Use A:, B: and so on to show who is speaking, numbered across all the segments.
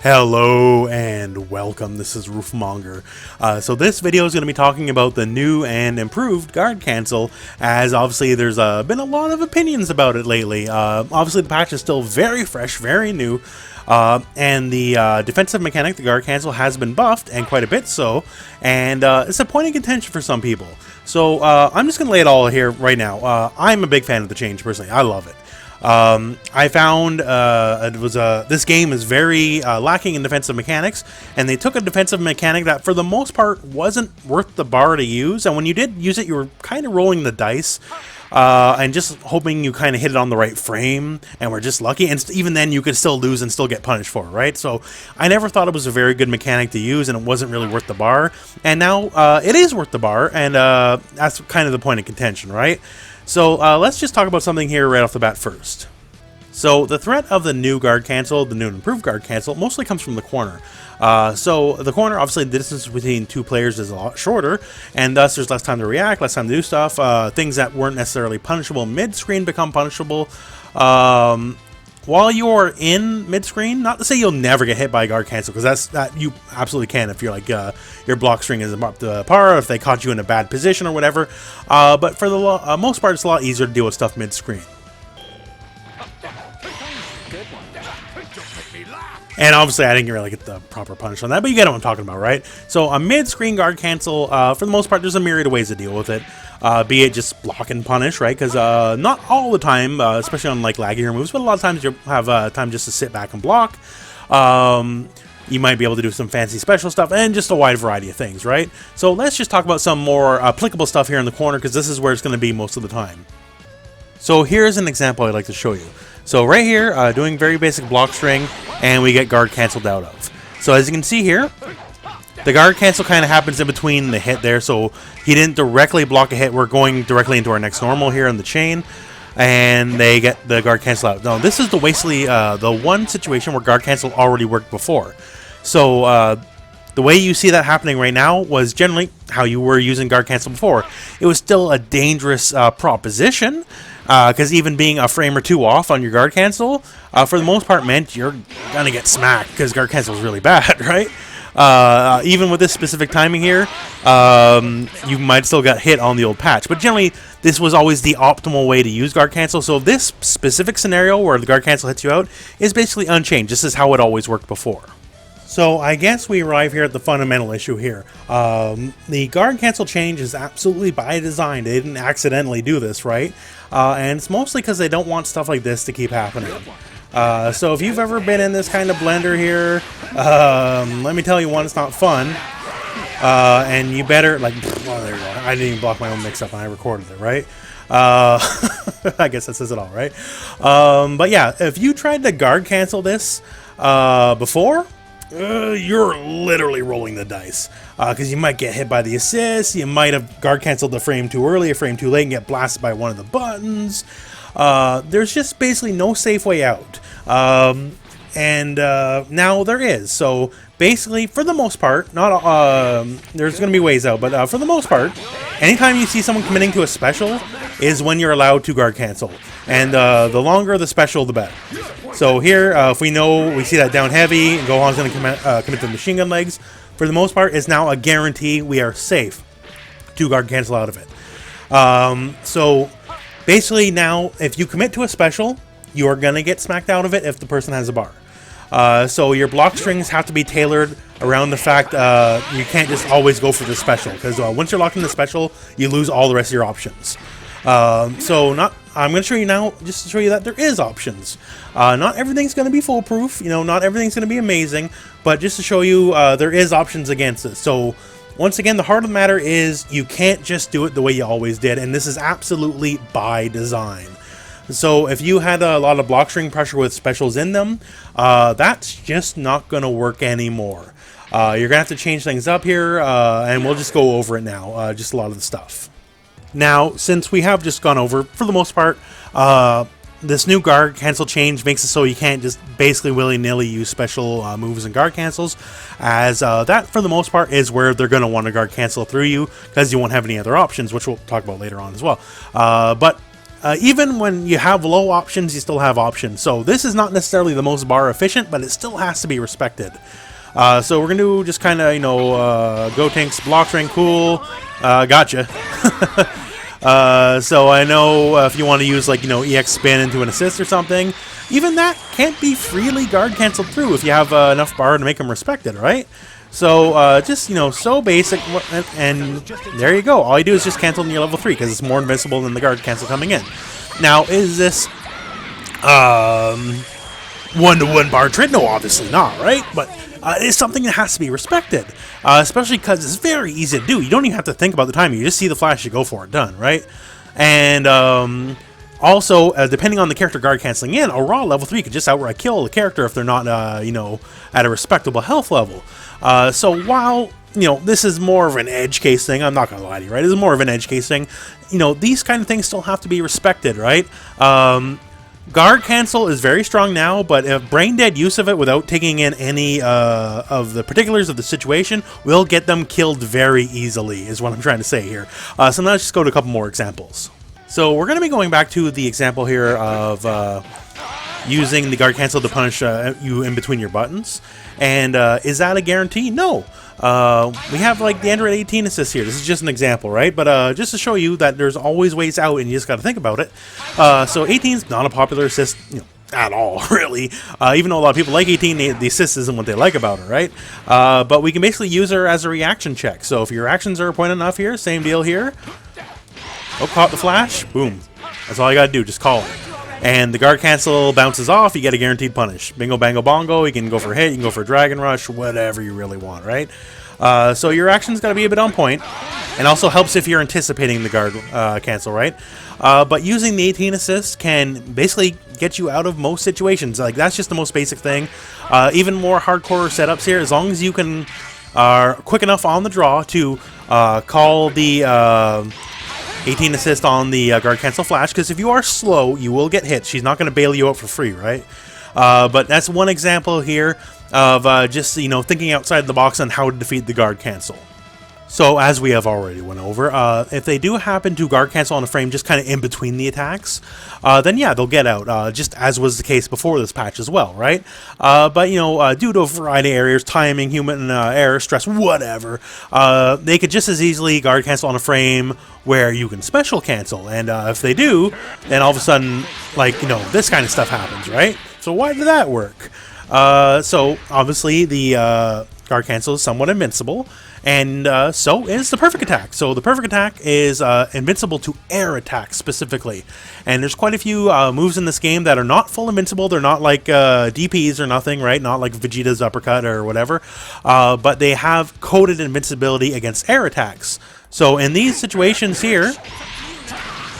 A: Hello and welcome, this is Rooflemonger. So this video is going to be talking about the new and improved guard cancel, as obviously there's been a lot of opinions about it lately. Obviously the patch is still very fresh, very new, and the defensive mechanic, the guard cancel, has been buffed, and quite a bit so, and it's a point of contention for some people. So I'm just going to lay it all here right now. I'm a big fan of the change personally, I love it. I found this game is very lacking in defensive mechanics, and they took a defensive mechanic that for the most part wasn't worth the bar to use, and when you did use it you were kind of rolling the dice and just hoping you kind of hit it on the right frame, and we're just lucky, and even then you could still lose and still get punished for it, right? So I never thought it was a very good mechanic to use, and it wasn't really worth the bar, and now it is worth the bar, and that's kind of the point of contention, right? So let's just talk about something here right off the bat first. So the threat of the new guard cancel, the new and improved guard cancel, mostly comes from the corner. So the corner, obviously the distance between two players is a lot shorter, and thus there's less time to react, less time to do stuff. Things that weren't necessarily punishable mid-screen become punishable. While you're in mid-screen, not to say you'll never get hit by a guard cancel, because that you absolutely can if you're like your block string is up to par, or if they caught you in a bad position or whatever. But for the most part, it's a lot easier to deal with stuff mid-screen. And obviously, I didn't really get the proper punish on that, but you get what I'm talking about, right? So a mid-screen guard cancel, for the most part, there's a myriad of ways to deal with it. Be it just block and punish, right? Because not all the time, especially on like laggier moves, but a lot of times you have time just to sit back and block. You might be able to do some fancy special stuff and just a wide variety of things, right? So let's just talk about some more applicable stuff here in the corner, because this is where it's going to be most of the time. So here's an example I'd like to show you. So right here, doing very basic block string, and we get guard canceled out of. So as you can see here, the guard cancel kind of happens in between the hit there, so he didn't directly block a hit. We're going directly into our next normal here in the chain, and they get the guard cancel out. Now this is the one situation where guard cancel already worked before. So the way you see that happening right now was generally how you were using guard cancel before. It was still a dangerous proposition, because even being a frame or two off on your guard cancel, for the most part meant you're gonna get smacked, because guard cancel is really bad, right? Even with this specific timing here, you might still get hit on the old patch, but generally this was always the optimal way to use guard cancel. So this specific scenario where the guard cancel hits you out is basically unchanged. This is how it always worked before. So I guess we arrive here at the fundamental issue here. The guard cancel change is absolutely by design. They didn't accidentally do this, right? And it's mostly because they don't want stuff like this to keep happening. So if you've ever been in this kind of blender here, let me tell you, one, it's not fun. And you better, like, well, there you go. I didn't even block my own mix-up and I recorded it, right? I guess that says it all, right? But yeah, if you tried to guard cancel this before, you're literally rolling the dice, because you might get hit by the assist, you might have guard canceled the frame too early, a frame too late, and get blasted by one of the buttons. There's just basically no safe way out, and now there is. So basically, for the most part, not there's going to be ways out, but for the most part, anytime you see someone committing to a special is when you're allowed to guard cancel, and the longer the special, the better. So here, if we see that down heavy, Gohan's going to commit the machine gun legs, for the most part, it's now a guarantee we are safe to guard cancel out of it. So basically now, if you commit to a special, you are going to get smacked out of it if the person has a bar. So your block strings have to be tailored around the fact you can't just always go for the special, because once you're locked in the special, you lose all the rest of your options. I'm going to show you now, just to show you that there is options. Not everything's going to be foolproof, not everything's going to be amazing, but just to show you there is options against it. So once again, the heart of the matter is you can't just do it the way you always did, and this is absolutely by design. So if you had a lot of block string pressure with specials in them, that's just not going to work anymore. You're going to have to change things up here, and we'll just go over it now, just a lot of the stuff. Now, since we have just gone over, for the most part, this new guard cancel change makes it so you can't just basically willy-nilly use special moves and guard cancels, as that, for the most part, is where they're going to want to guard cancel through you, because you won't have any other options, which we'll talk about later on as well. But even when you have low options, you still have options. So this is not necessarily the most bar efficient, but it still has to be respected. So we're going to just kind of, you know, go tanks, block train, cool, gotcha. So I know if you want to use, like, you know, EX spin into an assist or something, even that can't be freely guard canceled through if you have enough bar to make them respected, right? So just, you know, so basic, and there you go. All you do is just cancel in your level 3 because it's more invincible than the guard cancel coming in. Now, is this one-to-one bar trid? No, obviously not, right? But it's something that has to be respected, especially because it's very easy to do. You don't even have to think about the timing. You just see the flash, you go for it, done, right? And also, depending on the character guard canceling in, a raw level 3 could just outright kill the character if they're not, you know, at a respectable health level. So while, you know, this is more of an edge case thing, I'm not going to lie to you, right? This is more of an edge case thing. You know, these kind of things still have to be respected, right? Guard cancel is very strong now, but if brain dead use of it without taking in any of the particulars of the situation will get them killed very easily, is what I'm trying to say here. So now let's just go to a couple more examples. So we're going to be going back to the example here of using the guard cancel to punish you in between your buttons. And is that a guarantee? No. We have like the Android 18 assist here. This is just an example, right? But just to show you that there's always ways out and you just got to think about it. So 18 is not a popular assist, you know, at all, really. Even though a lot of people like 18, the assist isn't what they like about her, right? But we can basically use her as a reaction check. So if your actions are pointed enough here, same deal here. Oh, caught the flash. Boom. That's all you got to do. Just call it. And the guard cancel bounces off, you get a guaranteed punish. Bingo, bango, bongo, you can go for a hit, you can go for a dragon rush, whatever you really want, right? So your action's got to be a bit on point, and also helps if you're anticipating the guard cancel, right? But using the 18 assist can basically get you out of most situations. Like, that's just the most basic thing. Even more hardcore setups here, as long as you can are quick enough on the draw to call the 18 assist on the guard cancel flash, because if you are slow, you will get hit. She's not going to bail you out for free, right? But that's one example here of just, you know, thinking outside the box on how to defeat the guard cancel. So, as we have already went over, if they do happen to guard cancel on a frame just kind of in between the attacks, then yeah, they'll get out, just as was the case before this patch as well, right? But, you know, due to a variety of areas, timing, human error, stress, whatever, they could just as easily guard cancel on a frame where you can special cancel, and if they do, then all of a sudden, like, you know, this kind of stuff happens, right? So why did that work? So, obviously, the guard cancel is somewhat invincible, and so is the perfect attack. So the perfect attack is invincible to air attacks specifically, and there's quite a few moves in this game that are not full invincible. They're not like DPs or nothing, right? Not like Vegeta's uppercut or whatever, but they have coded invincibility against air attacks. So in these situations here,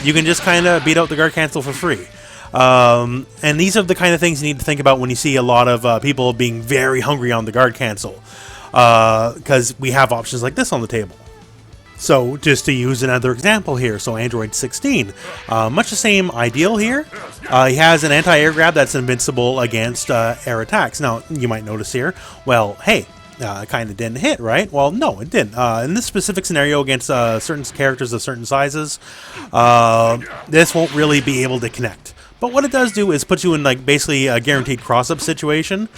A: you can just kind of beat out the guard cancel for free. And these are the kind of things you need to think about when you see a lot of people being very hungry on the guard cancel, because we have options like this on the table. So just to use another example here, so Android 16, much the same ideal here. He has an anti-air grab that's invincible against air attacks. Now you might notice here, well, hey, it kind of didn't hit, right? Well, no, it didn't. In this specific scenario against certain characters of certain sizes, this won't really be able to connect. But what it does do is put you in, like, basically a guaranteed cross-up situation,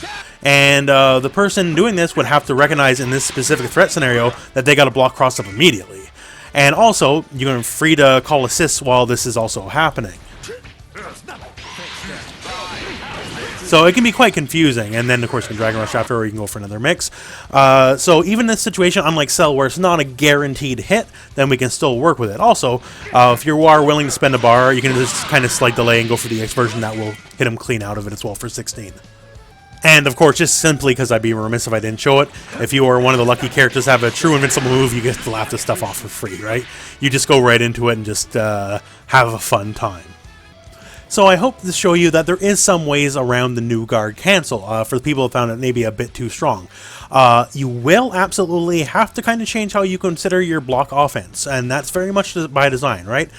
A: and the person doing this would have to recognize in this specific threat scenario that they got to block cross-up immediately. And also, you're free to call assists while this is also happening. So it can be quite confusing, and then of course you can Dragon Rush after, or you can go for another mix. So even in this situation, unlike Cell, where it's not a guaranteed hit, then we can still work with it. Also, if you are willing to spend a bar, you can just kind of slight delay and go for the X version that will hit him clean out of it as well for 16. And of course, just simply because I'd be remiss if I didn't show it, if you are one of the lucky characters to have a true invincible move, you get to laugh this stuff off for free, right? You just go right into it and just have a fun time. So I hope to show you that there is some ways around the new guard cancel for the people who found it maybe a bit too strong. You will absolutely have to kind of change how you consider your block offense, and that's very much by design, right?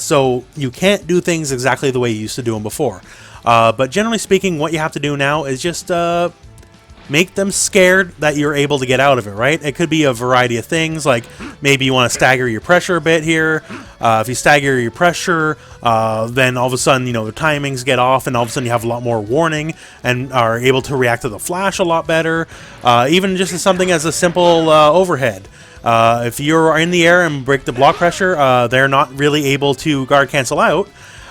A: So you can't do things exactly the way you used to do them before. But generally speaking, what you have to do now is just make them scared that you're able to get out of it, right? It could be a variety of things, like maybe you want to stagger your pressure a bit here. If you stagger your pressure, then all of a sudden, the timings get off, and all of a sudden you have a lot more warning and are able to react to the flash a lot better. Even just as something as a simple overhead. If you're in the air and break the block pressure, they're not really able to guard cancel out.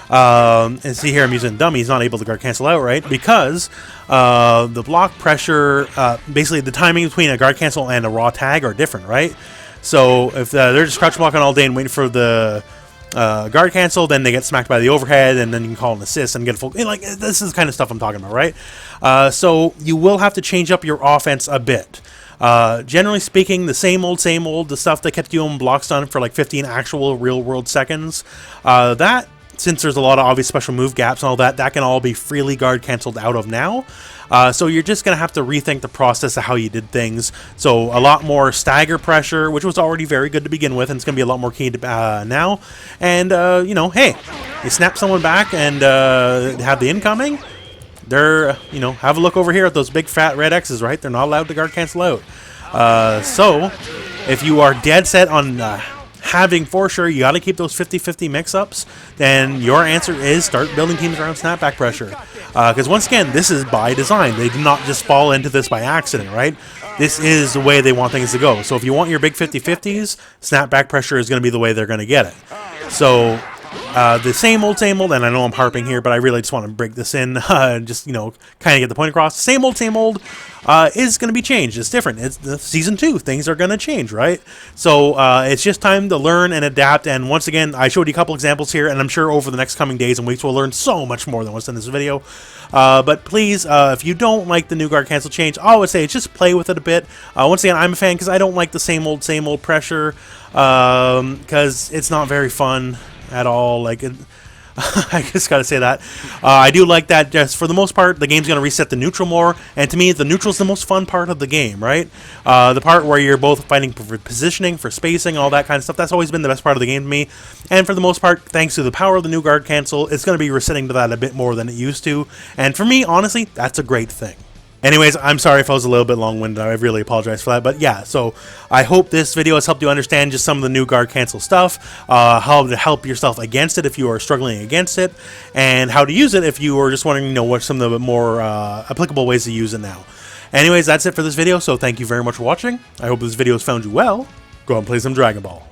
A: And see here, I'm using dummy. He's not able to guard cancel out, right? Because the block pressure, basically the timing between a guard cancel and a raw tag are different, right? So if they're just crouch blocking all day and waiting for the guard cancel, then they get smacked by the overhead, and then you can call an assist and get a full. Like, this is the kind of stuff I'm talking about, right? So you will have to change up your offense a bit. Generally speaking, the same old, the stuff that kept you on blocks done for like 15 actual real-world seconds, that, since there's a lot of obvious special move gaps and all that, that can all be freely guard canceled out of now. So you're just going to have to rethink the process of how you did things. So a lot more stagger pressure, which was already very good to begin with, and it's going to be a lot more key to, now. And, hey, you snap someone back and have the incoming. They're, have a look over here at those big fat red X's, right? They're not allowed to guard cancel out. So if you are dead set on having for sure you got to keep those 50-50 mix-ups, then your answer is start building teams around snapback pressure. Because once again, this is by design. They did not just fall into this by accident, right? This is the way they want things to go. So if you want your big 50-50s, snapback pressure is going to be the way they're going to get it. So the same old, and I know I'm harping here, but I really just want to break this in, just, kind of get the point across. Same old, is going to be changed. It's different. It's the season 2. Things are going to change, right? So it's just time to learn and adapt. And once again, I showed you a couple examples here, and I'm sure over the next coming days and weeks we'll learn so much more than what's in this video. But please, if you don't like the new guard cancel change, I would say just play with it a bit. Once again, I'm a fan because I don't like the same old pressure, because it's not very fun at all. Like, I just gotta say that. I do like that. Just for the most part, the game's gonna reset the neutral more, and to me, the neutral's the most fun part of the game, right? The part where you're both fighting for positioning, for spacing, all that kind of stuff. That's always been the best part of the game to me. And for the most part, thanks to the power of the new guard cancel, it's gonna be resetting to that a bit more than it used to. And for me, honestly, that's a great thing. Anyways, I'm sorry if I was a little bit long-winded. I really apologize for that. But yeah, so I hope this video has helped you understand just some of the new guard cancel stuff, how to help yourself against it if you are struggling against it, and how to use it if you are just wondering, what some of the more applicable ways to use it now. Anyways, that's it for this video, so thank you very much for watching. I hope this video has found you well. Go and play some Dragon Ball.